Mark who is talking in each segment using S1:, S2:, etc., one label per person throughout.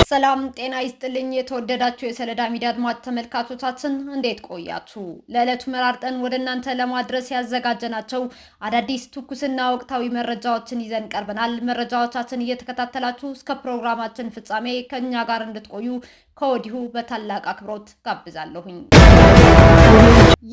S1: ሰላም ጤና ይስጥልኝ። የተወደዳችሁ የሰለዳ ሚዲያ አድማጭ ተመልካቾቻችን እንዴት ቆያችሁ? ለዕለቱ መራርጠን ወደ እናንተ ለማድረስ ያዘጋጀናቸው አዳዲስ ትኩስና ወቅታዊ መረጃዎችን ይዘን ቀርበናል። መረጃዎቻችን እየተከታተላችሁ እስከ ፕሮግራማችን ፍጻሜ ከኛ ጋር እንድትቆዩ ከወዲሁ በታላቅ አክብሮት ጋብዛለሁኝ።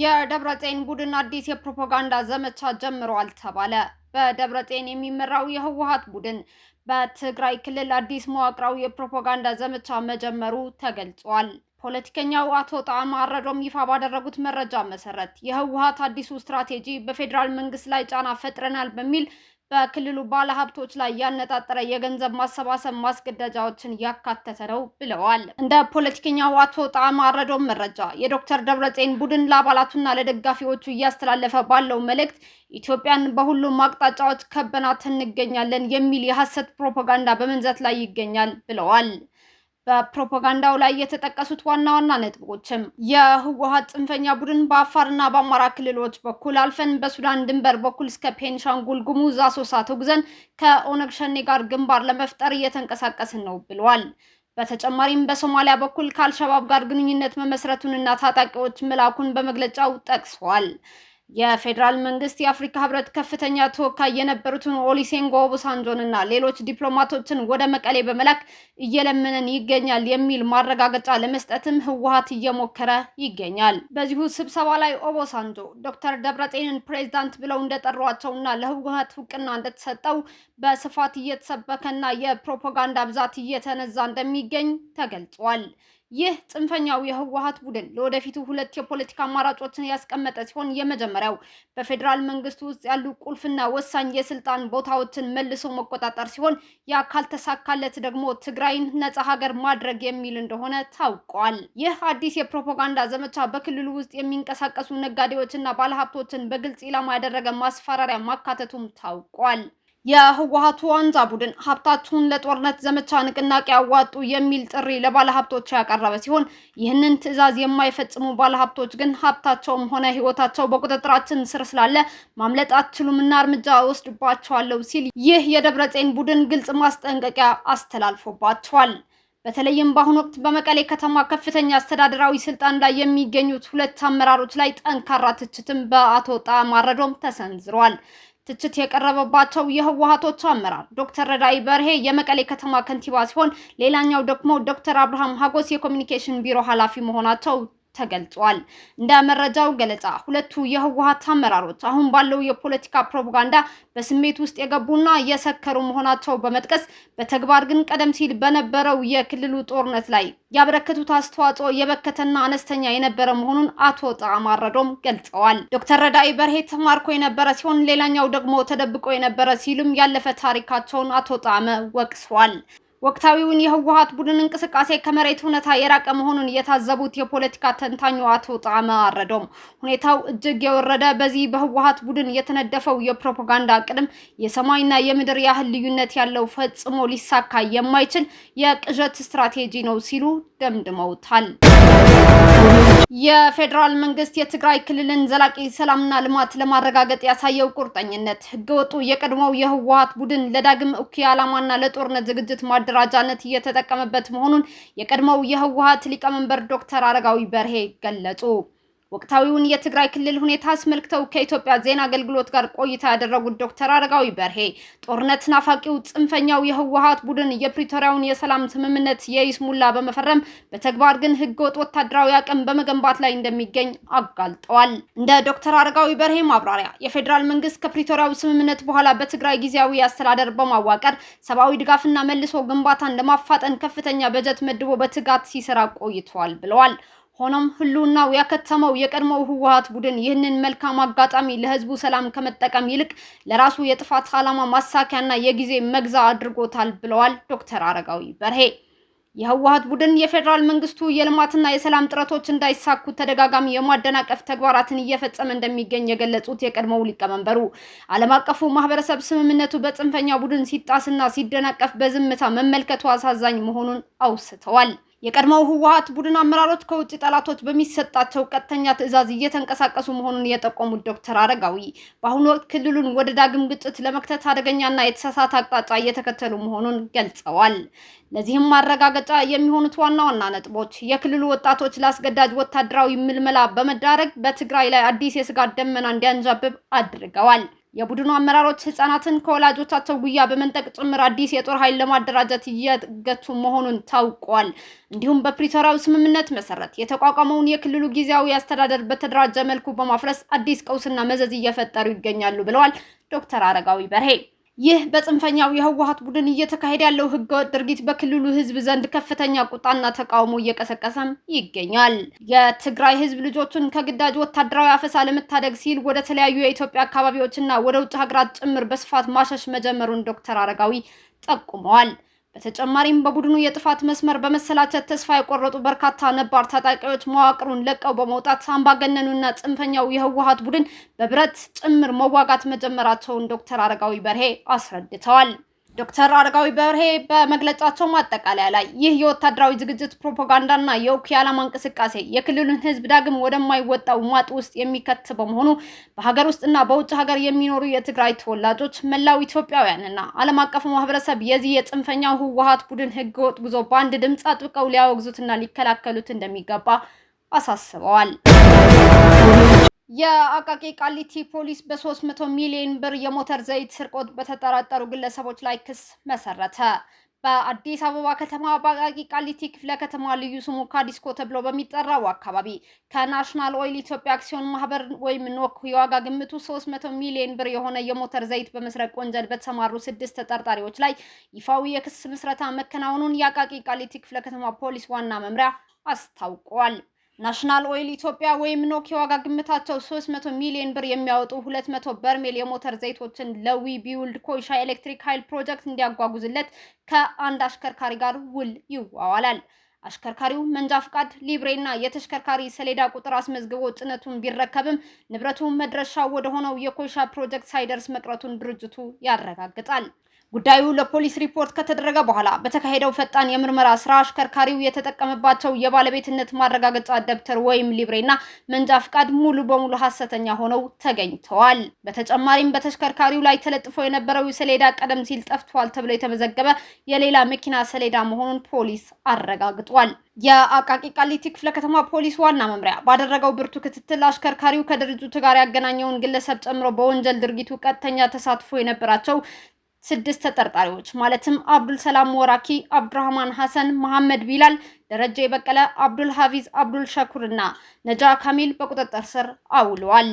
S1: የደብረጽዮን ቡድን አዲስ የፕሮፓጋንዳ ዘመቻ ጀምሯል ተባለ። በደብረጽዮን የሚመራው የህወሓት ቡድን በትግራይ ክልል አዲስ መዋቅራዊ የፕሮፓጋንዳ ዘመቻ መጀመሩ ተገልጿል። ፖለቲከኛው አቶ ጣዕመ አረዶም ይፋ ባደረጉት መረጃ መሰረት የህወሓት አዲሱ ስትራቴጂ በፌዴራል መንግስት ላይ ጫና ፈጥረናል በሚል በክልሉ ባለሀብቶች ላይ ያነጣጠረ የገንዘብ ማሰባሰብ ማስገደጃዎችን ያካተተ ነው ብለዋል። እንደ ፖለቲከኛው አቶ ጣዕመ አረዶም መረጃ የዶክተር ደብረጽዮን ቡድን ለአባላቱና ለደጋፊዎቹ እያስተላለፈ ባለው መልእክት ኢትዮጵያን በሁሉም አቅጣጫዎች ከበናት እንገኛለን የሚል የሐሰት ፕሮፓጋንዳ በመንዛት ላይ ይገኛል ብለዋል። በፕሮፓጋንዳው ላይ የተጠቀሱት ዋና ዋና ነጥቦችም የህወሓት ጽንፈኛ ቡድን በአፋርና በአማራ ክልሎች በኩል አልፈን በሱዳን ድንበር በኩል እስከ ቤንሻንጉል ጉሙዝ አሶሳ ተጉዘን ከኦነግ ሸኔ ጋር ግንባር ለመፍጠር እየተንቀሳቀስን ነው ብለዋል። በተጨማሪም በሶማሊያ በኩል ከአልሸባብ ጋር ግንኙነት መመስረቱንና ታጣቂዎች መላኩን በመግለጫው ጠቅሷል። የፌዴራል መንግስት የአፍሪካ ህብረት ከፍተኛ ተወካይ የነበሩትን ኦሉሴጉን ኦባሳንጆንና ሌሎች ዲፕሎማቶችን ወደ መቀሌ በመላክ እየለመነን ይገኛል የሚል ማረጋገጫ ለመስጠትም ህወሓት እየሞከረ ይገኛል። በዚሁ ስብሰባ ላይ ኦባሳንጆ ዶክተር ደብረጽዮንን ፕሬዝዳንት ብለው እንደጠሯቸውና ለህወሓት እውቅና እንደተሰጠው በስፋት እየተሰበከና የፕሮፓጋንዳ ብዛት እየተነዛ እንደሚገኝ ተገልጿል። ይህ ጽንፈኛው የህወሓት ቡድን ለወደፊቱ ሁለት የፖለቲካ አማራጮችን ያስቀመጠ ሲሆን የመጀመሪያው በፌዴራል መንግስት ውስጥ ያሉ ቁልፍና ወሳኝ የስልጣን ቦታዎችን መልሶ መቆጣጠር ሲሆን ያ ካልተሳካለት ደግሞ ትግራይን ነጻ ሀገር ማድረግ የሚል እንደሆነ ታውቋል። ይህ አዲስ የፕሮፓጋንዳ ዘመቻ በክልሉ ውስጥ የሚንቀሳቀሱ ነጋዴዎችና ባለሀብቶችን በግልጽ ኢላማ ያደረገ ማስፈራሪያ ማካተቱም ታውቋል። የህወሓቱ አንጃ ቡድን ሀብታችሁን ለጦርነት ዘመቻ ንቅናቄ አዋጡ የሚል ጥሪ ለባለሀብቶች ያቀረበ ሲሆን ይህንን ትዕዛዝ የማይፈጽሙ ባለሀብቶች ግን ሀብታቸውም ሆነ ህይወታቸው በቁጥጥራችን ስር ስላለ ማምለጥ አትችሉምና እርምጃ ወስድባቸዋለሁ ሲል ይህ የደብረጽዮን ቡድን ግልጽ ማስጠንቀቂያ አስተላልፎባቸዋል። በተለይም በአሁኑ ወቅት በመቀሌ ከተማ ከፍተኛ አስተዳደራዊ ስልጣን ላይ የሚገኙት ሁለት አመራሮች ላይ ጠንካራ ትችትም በአቶ ጣዕመ አረዶም ተሰንዝሯል። ትችት የቀረበባቸው የህወሓቶች አመራር ዶክተር ረዳኢ በርሄ የመቀሌ ከተማ ከንቲባ ሲሆን ሌላኛው ደግሞ ዶክተር አብርሃም ሀጎስ የኮሚኒኬሽን ቢሮ ኃላፊ መሆናቸው ተገልጿል። እንደ መረጃው ገለጻ ሁለቱ የህወሓት አመራሮች አሁን ባለው የፖለቲካ ፕሮፓጋንዳ በስሜት ውስጥ የገቡና የሰከሩ መሆናቸው በመጥቀስ በተግባር ግን ቀደም ሲል በነበረው የክልሉ ጦርነት ላይ ያበረከቱት አስተዋጽኦ የበከተና አነስተኛ የነበረ መሆኑን አቶ ጣዕመ አረዶም ገልጸዋል። ዶክተር ረዳኢ በርሄ ተማርኮ የነበረ ሲሆን ሌላኛው ደግሞ ተደብቆ የነበረ ሲሉም ያለፈ ታሪካቸውን አቶ ጣዕመ ወቅሰዋል። ወቅታዊውን የህወሓት ቡድን እንቅስቃሴ ከመሬት እውነታ የራቀ መሆኑን የታዘቡት የፖለቲካ ተንታኙ አቶ ጣዕመ አረዶም ሁኔታው እጅግ የወረደ በዚህ በህወሓት ቡድን የተነደፈው የፕሮፓጋንዳ ቅድም የሰማይና የምድር ያህል ልዩነት ያለው ፈጽሞ ሊሳካ የማይችል የቅዠት ስትራቴጂ ነው ሲሉ ደምድመውታል። የፌዴራል መንግስት የትግራይ ክልልን ዘላቂ ሰላምና ልማት ለማረጋገጥ ያሳየው ቁርጠኝነት ህገወጡ የቀድሞው የህወሓት ቡድን ለዳግም እኩይ ዓላማና ለጦርነት ዝግጅት ማደራጃነት እየተጠቀመበት መሆኑን የቀድሞው የህወሓት ሊቀመንበር ዶክተር አረጋዊ በርሄ ገለጹ። ወቅታዊውን የትግራይ ክልል ሁኔታ አስመልክተው ከኢትዮጵያ ዜና አገልግሎት ጋር ቆይታ ያደረጉት ዶክተር አረጋዊ በርሄ ጦርነት ናፋቂው ጽንፈኛው የህወሓት ቡድን የፕሪቶሪያውን የሰላም ስምምነት የይስሙላ በመፈረም በተግባር ግን ህገወጥ ወታደራዊ አቅም በመገንባት ላይ እንደሚገኝ አጋልጠዋል። እንደ ዶክተር አረጋዊ በርሄ ማብራሪያ የፌዴራል መንግስት ከፕሪቶሪያው ስምምነት በኋላ በትግራይ ጊዜያዊ አስተዳደር በማዋቀር ሰብአዊ ድጋፍና መልሶ ግንባታን ለማፋጠን ከፍተኛ በጀት መድቦ በትጋት ሲሰራ ቆይቷል ብለዋል። ሆኖም ህልውናው ያከተመው የቀድሞው ህወሓት ቡድን ይህንን መልካም አጋጣሚ ለህዝቡ ሰላም ከመጠቀም ይልቅ ለራሱ የጥፋት ዓላማ ማሳኪያና የጊዜ መግዛ አድርጎታል ብለዋል ዶክተር አረጋዊ በርሄ። የህወሓት ቡድን የፌዴራል መንግስቱ የልማትና የሰላም ጥረቶች እንዳይሳኩ ተደጋጋሚ የማደናቀፍ ተግባራትን እየፈጸመ እንደሚገኝ የገለጹት የቀድሞው ሊቀመንበሩ ዓለም አቀፉ ማህበረሰብ ስምምነቱ በጽንፈኛ ቡድን ሲጣስና ሲደናቀፍ በዝምታ መመልከቱ አሳዛኝ መሆኑን አውስተዋል። የቀድሞው ህወሓት ቡድን አመራሮች ከውጭ ጠላቶች በሚሰጣቸው ቀጥተኛ ትዕዛዝ እየተንቀሳቀሱ መሆኑን የጠቆሙት ዶክተር አረጋዊ በአሁኑ ወቅት ክልሉን ወደ ዳግም ግጭት ለመክተት አደገኛና የተሳሳተ አቅጣጫ እየተከተሉ መሆኑን ገልጸዋል። ለዚህም ማረጋገጫ የሚሆኑት ዋና ዋና ነጥቦች የክልሉ ወጣቶች ለአስገዳጅ ወታደራዊ ምልመላ በመዳረግ በትግራይ ላይ አዲስ የስጋት ደመና እንዲያንዣብብ አድርገዋል። የቡድኑ አመራሮች ህፃናትን ከወላጆቻቸው ጉያ በመንጠቅ ጭምር አዲስ የጦር ኃይል ለማደራጀት እየገቱ መሆኑን ታውቋል። እንዲሁም በፕሪቶሪያው ስምምነት መሰረት የተቋቋመውን የክልሉ ጊዜያዊ አስተዳደር በተደራጀ መልኩ በማፍረስ አዲስ ቀውስና መዘዝ እየፈጠሩ ይገኛሉ ብለዋል ዶክተር አረጋዊ በርሄ። ይህ በጽንፈኛው የህወሓት ቡድን እየተካሄደ ያለው ህገወጥ ድርጊት በክልሉ ህዝብ ዘንድ ከፍተኛ ቁጣና ተቃውሞ እየቀሰቀሰም ይገኛል። የትግራይ ህዝብ ልጆቹን ከግዳጅ ወታደራዊ አፈሳ ለመታደግ ሲል ወደ ተለያዩ የኢትዮጵያ አካባቢዎችና ወደ ውጭ ሀገራት ጭምር በስፋት ማሸሽ መጀመሩን ዶክተር አረጋዊ ጠቁመዋል። በተጨማሪም በቡድኑ የጥፋት መስመር በመሰላቸት ተስፋ የቆረጡ በርካታ ነባር ታጣቂዎች መዋቅሩን ለቀው በመውጣት አምባገነኑና ጽንፈኛው የህወሓት ቡድን በብረት ጭምር መዋጋት መጀመራቸውን ዶክተር አረጋዊ በርሄ አስረድተዋል። ዶክተር አረጋዊ በርሄ በመግለጫቸው ማጠቃለያ ላይ ይህ የወታደራዊ ዝግጅት ፕሮፓጋንዳና የውክያ ዓላማ እንቅስቃሴ የክልሉን ህዝብ ዳግም ወደማይወጣው ማጥ ውስጥ የሚከት በመሆኑ በሀገር ውስጥና በውጭ ሀገር የሚኖሩ የትግራይ ተወላጆች፣ መላው ኢትዮጵያውያንና ዓለም አቀፉ ማህበረሰብ የዚህ የጽንፈኛው ህወሓት ቡድን ህገወጥ ጉዞ በአንድ ድምፅ አጥብቀው ሊያወግዙትና ሊከላከሉት እንደሚገባ አሳስበዋል። የአቃቂ ቃሊቲ ፖሊስ በ300 ሚሊዮን ብር የሞተር ዘይት ስርቆት በተጠረጠሩ ግለሰቦች ላይ ክስ መሰረተ። በአዲስ አበባ ከተማ በአቃቂ ቃሊቲ ክፍለ ከተማ ልዩ ስሙ ካዲስኮ ተብሎ በሚጠራው አካባቢ ከናሽናል ኦይል ኢትዮጵያ አክሲዮን ማህበር ወይም ኖክ የዋጋ ግምቱ 300 ሚሊዮን ብር የሆነ የሞተር ዘይት በመስረቅ ወንጀል በተሰማሩ 6 ተጠርጣሪዎች ላይ ይፋዊ የክስ ምስረታ መከናወኑን የአቃቂ ቃሊቲ ክፍለ ከተማ ፖሊስ ዋና መምሪያ አስታውቋል። ናሽናል ኦይል ኢትዮጵያ ወይም ኖክ የዋጋ ግምታቸው 300 ሚሊዮን ብር የሚያወጡ 200 በርሜል የሞተር ዘይቶችን ለዊ ቢውልድ ኮይሻ ኤሌክትሪክ ኃይል ፕሮጀክት እንዲያጓጉዝለት ከአንድ አሽከርካሪ ጋር ውል ይዋዋላል። አሽከርካሪው መንጃ ፍቃድ፣ ሊብሬና የተሽከርካሪ ሰሌዳ ቁጥር አስመዝግቦ ጭነቱን ቢረከብም ንብረቱ መድረሻው ወደ ሆነው የኮይሻ ፕሮጀክት ሳይደርስ መቅረቱን ድርጅቱ ያረጋግጣል። ጉዳዩ ለፖሊስ ሪፖርት ከተደረገ በኋላ በተካሄደው ፈጣን የምርመራ ስራ አሽከርካሪው የተጠቀመባቸው የባለቤትነት ማረጋገጫ ደብተር ወይም ሊብሬና መንጃ ፍቃድ ሙሉ በሙሉ ሐሰተኛ ሆነው ተገኝተዋል። በተጨማሪም በተሽከርካሪው ላይ ተለጥፎ የነበረው ሰሌዳ ቀደም ሲል ጠፍቷል ተብሎ የተመዘገበ የሌላ መኪና ሰሌዳ መሆኑን ፖሊስ አረጋግጧል። የአቃቂ ቃሊቲ ክፍለ ከተማ ፖሊስ ዋና መምሪያ ባደረገው ብርቱ ክትትል አሽከርካሪው ከድርጅቱ ጋር ያገናኘውን ግለሰብ ጨምሮ በወንጀል ድርጊቱ ቀጥተኛ ተሳትፎ የነበራቸው 6 ተጠርጣሪዎች ማለትም አብዱል ሰላም ወራኪ፣ አብዱራህማን ሐሰን፣ መሐመድ ቢላል፣ ደረጀ በቀለ፣ አብዱል ሐፊዝ፣ አብዱል ሸኩርና ነጃ ካሚል በቁጥጥር ስር አውለዋል።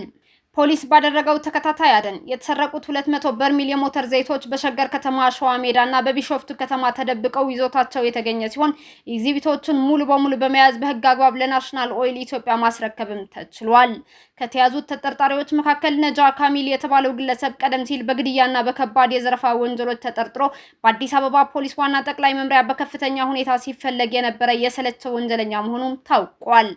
S1: ፖሊስ ባደረገው ተከታታይ አደን የተሰረቁት 200 በርሜል የሞተር ዘይቶች በሸገር ከተማ ሸዋ ሜዳና በቢሾፍቱ ከተማ ተደብቀው ይዞታቸው የተገኘ ሲሆን ኤግዚቢቶቹን ሙሉ በሙሉ በመያዝ በህግ አግባብ ለናሽናል ኦይል ኢትዮጵያ ማስረከብም ተችሏል። ከተያዙት ተጠርጣሪዎች መካከል ነጃ ካሚል የተባለው ግለሰብ ቀደም ሲል በግድያና በከባድ የዘረፋ ወንጀሎች ተጠርጥሮ በአዲስ አበባ ፖሊስ ዋና ጠቅላይ መምሪያ በከፍተኛ ሁኔታ ሲፈለግ የነበረ የሰለቸው ወንጀለኛ መሆኑን ታውቋል።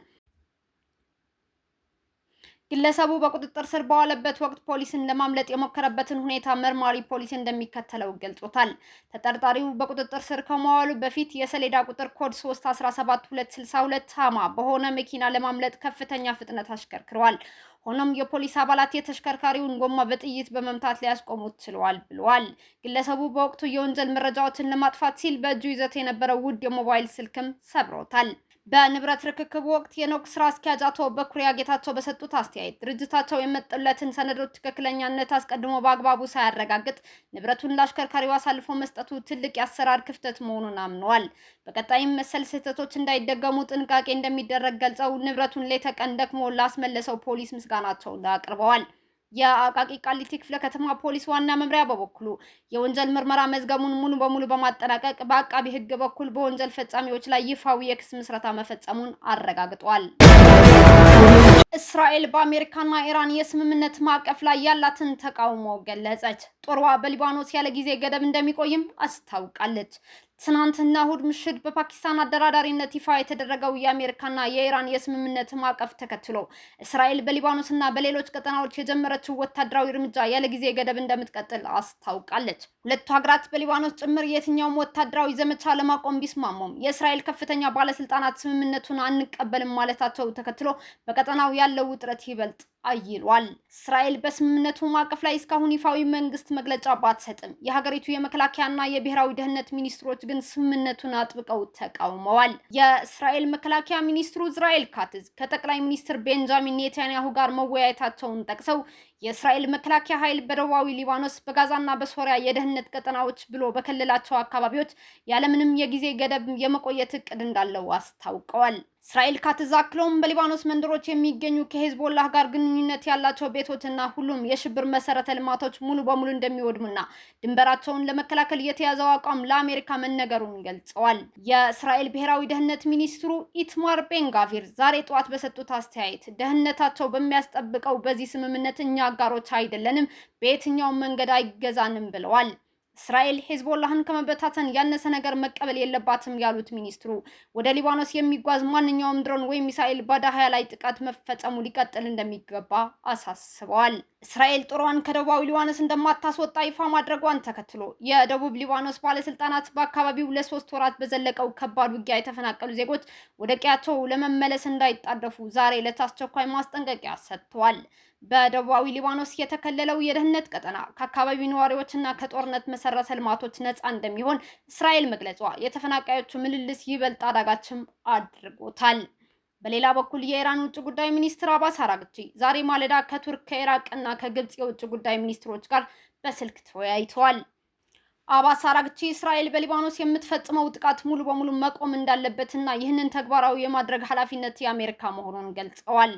S1: ግለሰቡ በቁጥጥር ስር በዋለበት ወቅት ፖሊስን ለማምለጥ የሞከረበትን ሁኔታ መርማሪ ፖሊስ እንደሚከተለው ገልጾታል። ተጠርጣሪው በቁጥጥር ስር ከመዋሉ በፊት የሰሌዳ ቁጥር ኮድ 317262 ሃማ በሆነ መኪና ለማምለጥ ከፍተኛ ፍጥነት አሽከርክረዋል። ሆኖም የፖሊስ አባላት የተሽከርካሪውን ጎማ በጥይት በመምታት ሊያስቆሙት ችለዋል ብለዋል። ግለሰቡ በወቅቱ የወንጀል መረጃዎችን ለማጥፋት ሲል በእጁ ይዘት የነበረው ውድ የሞባይል ስልክም ሰብሮታል። በንብረት ርክክብ ወቅት የኖክ ስራ አስኪያጅ አቶ በኩሪያ ጌታቸው በሰጡት አስተያየት ድርጅታቸው የመጡለትን ሰነዶች ትክክለኛነት አስቀድሞ በአግባቡ ሳያረጋግጥ ንብረቱን ለአሽከርካሪው አሳልፎ መስጠቱ ትልቅ የአሰራር ክፍተት መሆኑን አምነዋል። በቀጣይም መሰል ስህተቶች እንዳይደገሙ ጥንቃቄ እንደሚደረግ ገልጸው ንብረቱን ሌት ተቀን ደክሞ ላስመለሰው ፖሊስ ምስጋናቸውን አቅርበዋል። የአቃቂ ቃሊቲ ክፍለ ከተማ ፖሊስ ዋና መምሪያ በበኩሉ የወንጀል ምርመራ መዝገቡን ሙሉ በሙሉ በማጠናቀቅ በአቃቢ ሕግ በኩል በወንጀል ፈጻሚዎች ላይ ይፋዊ የክስ ምስረታ መፈጸሙን አረጋግጧል። እስራኤል በአሜሪካና ኢራን የስምምነት ማዕቀፍ ላይ ያላትን ተቃውሞ ገለጸች። ጦሯ በሊባኖስ ያለ ጊዜ ገደብ እንደሚቆይም አስታውቃለች። ትናንትና እሁድ ምሽት በፓኪስታን አደራዳሪነት ይፋ የተደረገው የአሜሪካና የኢራን የስምምነት ማዕቀፍ ተከትሎ እስራኤል በሊባኖስና በሌሎች ቀጠናዎች የጀመረችው ወታደራዊ እርምጃ ያለ ጊዜ ገደብ እንደምትቀጥል አስታውቃለች። ሁለቱ ሀገራት በሊባኖስ ጭምር የትኛውም ወታደራዊ ዘመቻ ለማቆም ቢስማሙም የእስራኤል ከፍተኛ ባለስልጣናት ስምምነቱን አንቀበልም ማለታቸው ተከትሎ በቀጠናው ያለው ውጥረት ይበልጥ አይሏል። እስራኤል በስምምነቱ ማዕቀፍ ላይ እስካሁን ይፋዊ መንግስት መግለጫ ባትሰጥም የሀገሪቱ የመከላከያና የብሔራዊ ደህንነት ሚኒስትሮች ግን ስምምነቱን አጥብቀው ተቃውመዋል። የእስራኤል መከላከያ ሚኒስትሩ እስራኤል ካትዝ ከጠቅላይ ሚኒስትር ቤንጃሚን ኔታንያሁ ጋር መወያየታቸውን ጠቅሰው የእስራኤል መከላከያ ኃይል በደቡባዊ ሊባኖስ በጋዛና በሶሪያ የደህንነት ቀጠናዎች ብሎ በከለላቸው አካባቢዎች ያለምንም የጊዜ ገደብ የመቆየት እቅድ እንዳለው አስታውቀዋል። እስራኤል ካትዝ አክለውም በሊባኖስ መንደሮች የሚገኙ ከሄዝቦላህ ጋር ግንኙነት ያላቸው ቤቶችና ሁሉም የሽብር መሰረተ ልማቶች ሙሉ በሙሉ እንደሚወድሙና ድንበራቸውን ለመከላከል የተያዘው አቋም ለአሜሪካ መነገሩን ገልጸዋል። የእስራኤል ብሔራዊ ደህንነት ሚኒስትሩ ኢትማር ቤንጋቪር ዛሬ ጠዋት በሰጡት አስተያየት ደህንነታቸው በሚያስጠብቀው በዚህ ስምምነት እኛ አጋሮች አይደለንም፣ በየትኛውም መንገድ አይገዛንም ብለዋል። እስራኤል ሄዝቦላህን ከመበታተን ያነሰ ነገር መቀበል የለባትም ያሉት ሚኒስትሩ ወደ ሊባኖስ የሚጓዝ ማንኛውም ድሮን ወይም ሚሳኤል በዳህያ ላይ ጥቃት መፈጸሙ ሊቀጥል እንደሚገባ አሳስበዋል። እስራኤል ጦሯን ከደቡባዊ ሊባኖስ እንደማታስወጣ ይፋ ማድረጓን ተከትሎ የደቡብ ሊባኖስ ባለስልጣናት በአካባቢው ለ3 ወራት በዘለቀው ከባድ ውጊያ የተፈናቀሉ ዜጎች ወደ ቀያቸው ለመመለስ እንዳይጣደፉ ዛሬ ለአስቸኳይ ማስጠንቀቂያ ሰጥተዋል። በደቡባዊ ሊባኖስ የተከለለው የደህንነት ቀጠና ከአካባቢው ነዋሪዎችና ከጦርነት መሰረተ ልማቶች ነፃ እንደሚሆን እስራኤል መግለጿ የተፈናቃዮቹ ምልልስ ይበልጥ አዳጋችም አድርጎታል። በሌላ በኩል የኢራን ውጭ ጉዳይ ሚኒስትር አባስ አራግቺ ዛሬ ማለዳ ከቱርክ ከኢራቅ እና ከግብጽ የውጭ ጉዳይ ሚኒስትሮች ጋር በስልክ ተወያይተዋል። አባስ አራግቺ እስራኤል በሊባኖስ የምትፈጽመው ጥቃት ሙሉ በሙሉ መቆም እንዳለበትና ይህንን ተግባራዊ የማድረግ ኃላፊነት የአሜሪካ መሆኑን ገልጸዋል።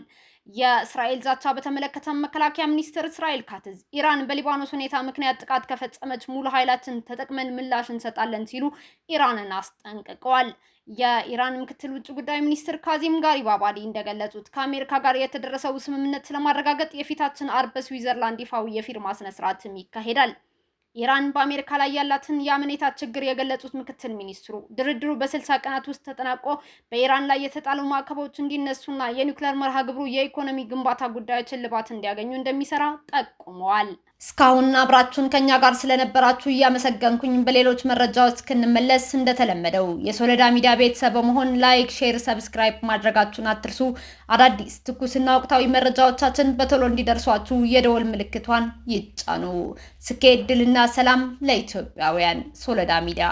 S1: የእስራኤል ዛቻ በተመለከተ መከላከያ ሚኒስትር እስራኤል ካትዝ ኢራን በሊባኖስ ሁኔታ ምክንያት ጥቃት ከፈጸመች ሙሉ ኃይላችን ተጠቅመን ምላሽ እንሰጣለን ሲሉ ኢራንን አስጠንቅቀዋል። የኢራን ምክትል ውጭ ጉዳይ ሚኒስትር ካዚም ጋሪባባዲ እንደገለጹት ከአሜሪካ ጋር የተደረሰው ስምምነት ለማረጋገጥ የፊታችን አርብ በስዊዘርላንድ ይፋዊ የፊርማ ስነ ስርዓትም ይካሄዳል። ኢራን በአሜሪካ ላይ ያላትን የአመኔታ ችግር የገለጹት ምክትል ሚኒስትሩ ድርድሩ በ60 ቀናት ውስጥ ተጠናቆ በኢራን ላይ የተጣሉ ማዕቀቦች እንዲነሱና የኒውክሌር መርሃ ግብሩ የኢኮኖሚ ግንባታ ጉዳዮች እልባት እንዲያገኙ እንደሚሰራ ጠቁመዋል። እስካሁን አብራችሁን ከኛ ጋር ስለነበራችሁ እያመሰገንኩኝ በሌሎች መረጃዎች እስክንመለስ እንደተለመደው የሶሎዳ ሚዲያ ቤተሰብ በመሆን ላይክ፣ ሼር፣ ሰብስክራይብ ማድረጋችሁን አትርሱ። አዳዲስ ትኩስና ወቅታዊ መረጃዎቻችን በቶሎ እንዲደርሷችሁ የደወል ምልክቷን ይጫኑ። ስኬት፣ ድልና ሰላም ለኢትዮጵያውያን። ሶሎዳ ሚዲያ